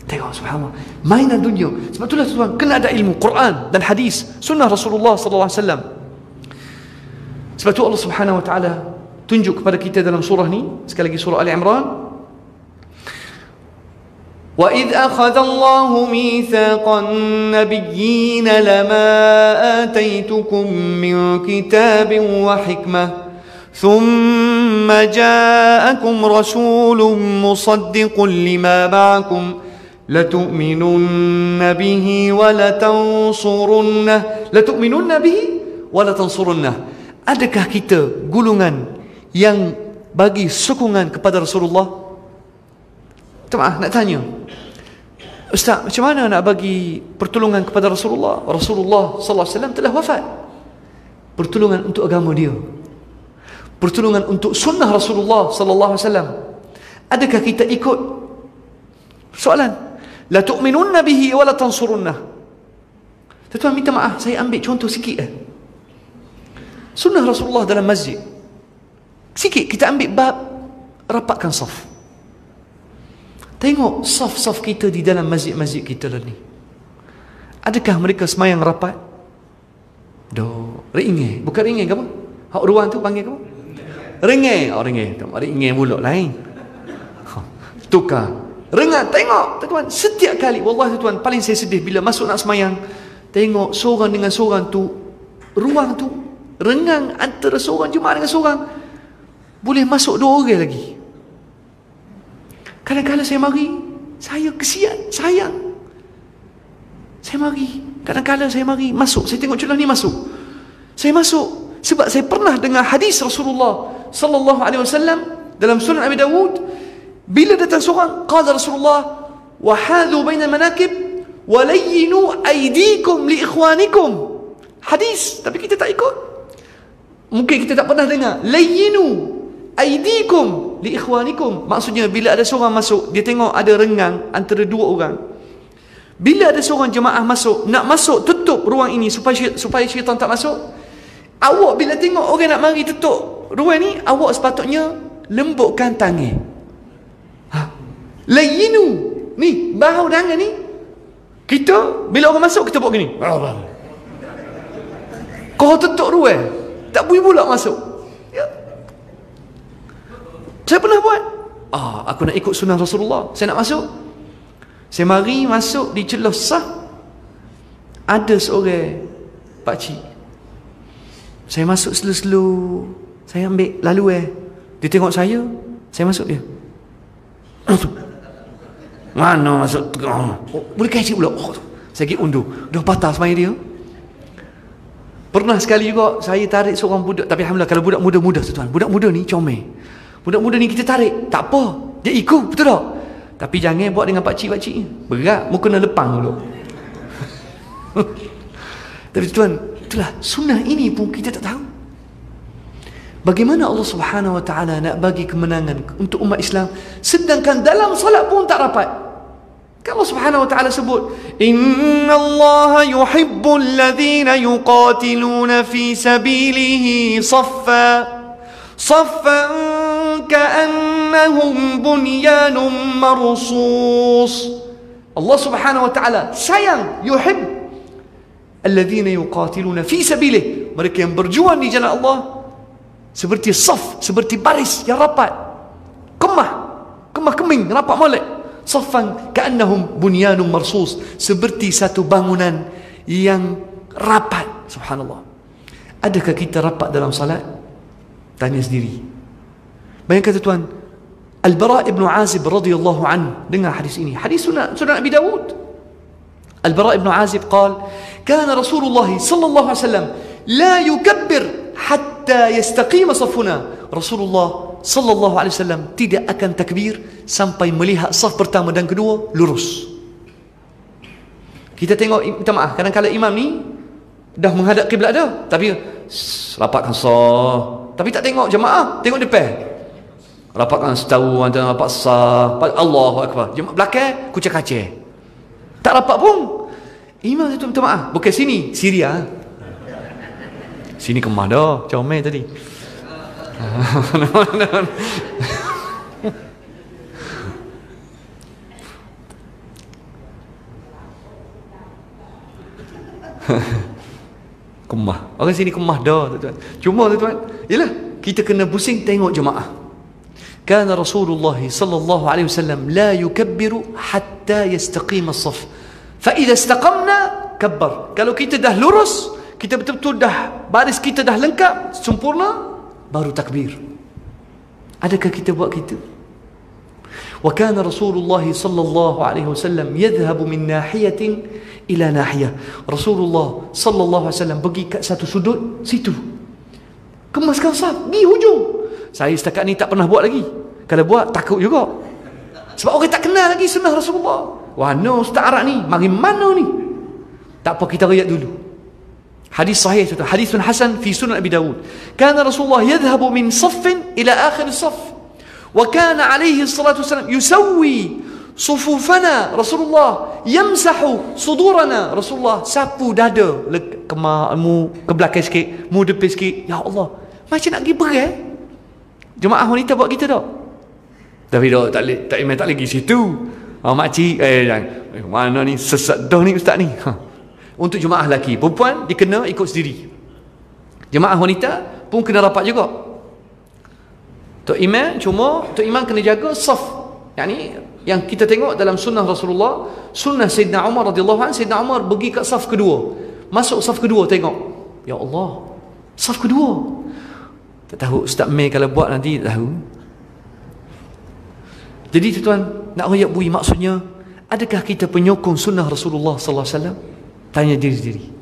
Tengok, subhanallah, mainan dunia. Sebab itulah tuan, kena ada ilmu Quran dan hadis, sunnah Rasulullah sallallahu alaihi wasallam. Sebab itu Allah Subhanahu wa taala tunjuk kepada kita dalam surah ni, sekali lagi surah Ali Imran, وَإِذْ أَخَذَ اللَّهُ مِيثَاقَ النَّبِيِّينَ لَمَا آتَيْتُكُم مِّن كِتَابٍ وَحِكْمَةٍ ثُمَّ جَاءَكُمْ رَسُولٌ مُصَدِّقٌ لِّمَا مَعَكُمْ لَتُؤْمِنُنَّ بِهِ وَلَتَنصُرُنَّهُ لَتُؤْمِنُنَّ بِهِ وَلَتَنصُرُنَّهُ. Adakah kita golongan yang bagi sokongan kepada Rasulullah? Nak tanya, Ustaz, macam mana nak bagi pertolongan kepada Rasulullah? Rasulullah sallallahu alaihi wasallam telah wafat. Pertolongan untuk agama dia, pertolongan untuk sunnah Rasulullah sallallahu alaihi wasallam. Adakah kita ikut? Soalan. La tu'minunna bihi wa la tansurunnah. Tuan minta maaf, saya ambil contoh sikit sunnah Rasulullah dalam masjid. Sikit kita ambil bab rapatkan saf. Tengok saf-saf kita di dalam masjid-masjid kita lah ni. Adakah mereka semayang rapat? Ringeh. Bukan ringeh ke apa? Hak ruang tu panggil ke apa? Ringeh. Ringeh. Ringeh pula lain. Tukar. Rengat. Tengok tuan, setiap kali, wallahi tuan, paling saya sedih bila masuk nak semayang, tengok seorang dengan seorang tu, ruang tu rengang antara seorang jemaah dengan seorang, boleh masuk 2 orang lagi. Kadang-kadang saya mari, saya kesian, sayang. Saya mari, kadang-kadang saya mari, masuk, saya tengok celah ni masuk. Saya masuk sebab saya pernah dengar hadis Rasulullah sallallahu alaihi wasallam dalam Sunan Abi Dawud, bila datang seorang, qala Rasulullah, wa hadhu bainal manakib wa layyinu aydikum li ikhwanikum. Hadis, tapi kita tak ikut. Mungkin kita tak pernah dengar. Layyinu aidikum li ikhwanikum. Maksudnya bila ada seorang masuk, dia tengok ada renggang antara 2 orang. Bila ada seorang jemaah masuk, nak masuk tutup ruang ini supaya syaitan tak masuk. Awak bila tengok orang nak mari tutup ruang ni, awak sepatutnya lembutkan tangan. Layyinu ni, bahu tangan ni. Kita bila orang masuk, kita buat gini. Kau tutup ruang, tak boleh pula masuk. Saya pernah buat. Aku nak ikut sunnah Rasulullah. Saya nak masuk. Saya mari masuk di celah sah. Ada seorang pakcik. Saya masuk slow-slow. Saya ambil lalu dia tengok saya masuk dia. Mana masuk? Boleh kecil pula. Saya pergi undur. Dah patah semaya dia. Pernah sekali juga saya tarik seorang budak. Tapi alhamdulillah, kalau budak muda-muda tuan, budak muda ni comel. Budak muda ni kita tarik, tak apa, dia ikut, betul tak? Tapi jangan buat dengan pakcik-pakcik ni, berat, mu kena lepang dulu. Tapi tuan, itulah sunnah ini pun kita tak tahu. Bagaimana Allah Subhanahu wa taala nak bagi kemenangan untuk umat Islam, sedangkan dalam salat pun tak rapat. Kan Allah Subhanahu wa taala sebut, innallaha yuhibbul ladzina yuqatiluna fi sabilihi saffan ka'annahum bunyanun marsus. Allah Subhanahu wa taala sayang, yuhib alladzina yuqatiluna fi sabilihi, mereka yang berjuang di jalan Allah seperti saf, seperti baris yang rapat, kemah keming rapat molek. Saffan ka'annahum bunyanun marsus, seperti satu bangunan yang rapat. Subhanallah. Adakah kita rapat dalam salat? Tanya sendiri. Bayangkan tuan, Al-Bara' ibn Azib radhiyallahu anhu, dengar hadis ini, hadis sunan Abi Dawud. Al-Bara' ibn Azib قال كان رسول الله صلى الله عليه وسلم لا يكبر حتى يستقيم صفنا. Rasulullah sallallahu alaihi wasallam tidak akan takbir sampai melihat saf pertama dan kedua lurus. Kita tengok, minta maaf, kadang-kadang imam ni dah menghadap kiblat dah, tapi rapatkan saf, tapi tak tengok jemaah, tengok depan. Rapatkan setahu antara rapat saf, Allahu akbar. Jemaah belakang kucak-kacir, tak rapat pun. Imam itu minta maaf, bukan sini, Syria. Sini kemah dah, comel tadi. Kemah. Orang sini kemah dah, tuan-tuan. Cuma tuan-tuan, yalah, kita kena pusing tengok jemaah. Kana Rasulullah sallallahu alaihi wasallam la yukabbiru hatta yastaqim as-saff. Fa idza istaqamna kabbar. Kalau kita dah lurus, kita betul-betul dah baris kita dah lengkap, sempurna, baru takbir. Adakah kita buat gitu? Wa kana Rasulullah sallallahu alaihi wasallam yadhhabu min nahiyatin ila nahiyah. Rasulullah sallallahu alaihi wasallam pergi kat satu sudut situ, kemaskan saf di hujung. Saya setakat ni tak pernah buat lagi. Kalau buat takut juga, sebab orang tak kenal lagi sunnah Rasulullah. Wah, no, Ustaz Arab ni mari mana ni? Tak apa, kita riak dulu. Hadis sahih itu, hadisun hasan fi sunan Abi Dawud. Kana Rasulullah yadhhabu min saffin ila akhir saff. Wa kana alaihi salatu wasallam yusawwi sufufana. Rasulullah yamsahu sudurana. Rasulullah sapu dada mu ke belakang sikit, mu depan sikit. Ya Allah, macam nak pergi berai. Jemaah wanita buat kita tak? Tapi tak imam tak lagi situ. Makcik mana ni sesat dah ni ustaz ni. Untuk jemaah lelaki, perempuan dia kena ikut sendiri. Jemaah wanita pun kena rapat juga. Tok imam kena jaga saf. Yang kita tengok dalam sunnah Rasulullah, sunnah Sayyidina Umar radhiyallahu anhu, Sayyidina Umar pergi kat saf kedua. Masuk saf kedua, tengok. Ya Allah, saf kedua. Tak tahu Ustaz Mei kalau buat nanti tak tahu. Jadi tuan-tuan, nak royak bui maksudnya, adakah kita penyokong sunnah Rasulullah sallallahu alaihi wasallam? Tanya diri sendiri.